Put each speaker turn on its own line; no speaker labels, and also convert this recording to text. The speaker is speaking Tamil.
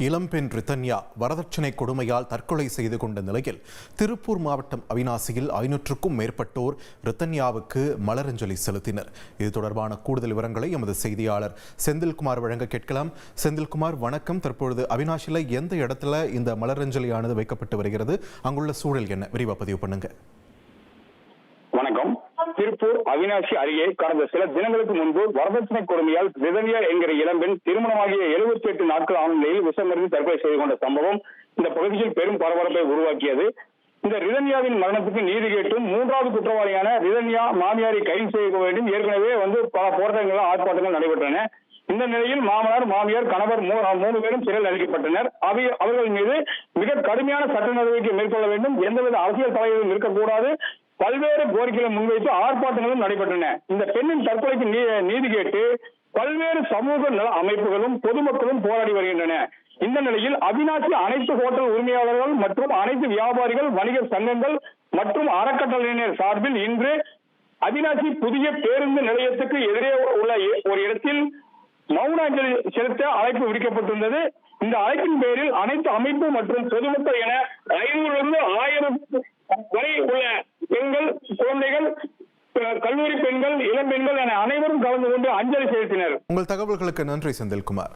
இளம்பெண் ரிதன்யா வரதட்சணை கொடுமையால் தற்கொலை செய்து கொண்ட நிலையில் திருப்பூர் மாவட்டம் அவிநாசியில் 500க்கும் மேற்பட்டோர் ரிதன்யாவுக்கு மலரஞ்சலி செலுத்தினர். இது தொடர்பான கூடுதல் விவரங்களை எமது செய்தியாளர் செந்தில்குமார் வழங்க கேட்கலாம். செந்தில்குமார், வணக்கம். தற்பொழுது அவிநாசியில் எந்த இடத்துல இந்த மலரஞ்சலியானது வைக்கப்பட்டு வருகிறது? அங்குள்ள சூழல் என்ன? விரிவா பதிவு பண்ணுங்க.
வணக்கம். திருப்பூர் அவிநாசி அருகே கடந்த சில தினங்களுக்கு முன்பு வரதட்சணை கொடுமையால் ரிதன்யா என்கிற இளம்பெண் திருமணமாகிய 78 நாட்கள் ஆன நிலையில் விஷமருந்து தற்கொலை செய்து கொண்ட சம்பவம் இந்த பகுதியில் பெரும் பரபரப்பை உருவாக்கியது. இந்த ரிதன்யாவின் மரணத்துக்கு நீதி கேட்டும் 3வது குற்றவாளியான ரிதன்யா மாமியாரை கைது செய்ய வேண்டும் ஏற்கனவே பல போராட்டங்கள் ஆர்ப்பாட்டங்கள் நடைபெற்றன. இந்த நிலையில் மாமனார், மாமியார், கணவர் 3 பேரும் சிறையில் அடைக்கப்பட்டனர். அவர்கள் மீது மிக கடுமையான சட்ட நடவடிக்கை மேற்கொள்ள வேண்டும், எந்தவித அரசியல் தலைவரும் இருக்கக்கூடாது, பல்வேறு கோரிக்கைகளை முன்வைத்து ஆர்ப்பாட்டங்களும் நடைபெற்றன. இந்த பெண்ணின் தற்கொலைக்கு நீதி கேட்டு பல்வேறு சமூக நல அமைப்புகளும் பொதுமக்களும் போராடி வருகின்றன. இந்த நிலையில் அவிநாசி அனைத்து ஹோட்டல் உரிமையாளர்கள் மற்றும் அனைத்து வியாபாரிகள், வணிகர் சங்கங்கள் மற்றும் அறக்கட்டளையினர் சார்பில் இன்று அவிநாசி புதிய பேருந்து நிலையத்துக்கு எதிரே உள்ள ஒரு இடத்தில் மௌன அஞ்சலி செலுத்த அழைப்பு விடுக்கப்பட்டிருந்தது. இந்த அழைப்பின் பேரில் அனைத்து அமைப்பு மற்றும் பொதுமக்கள் என 500 1000 வரை உள்ள பெண்கள், குழந்தைகள், கல்லூரி பெண்கள், இளம் பெண்கள் என அனைவரும் கலந்து கொண்டு அஞ்சலி செலுத்தினர்.
உங்கள் தகவல்களுக்கு நன்றி செந்தில்குமார்.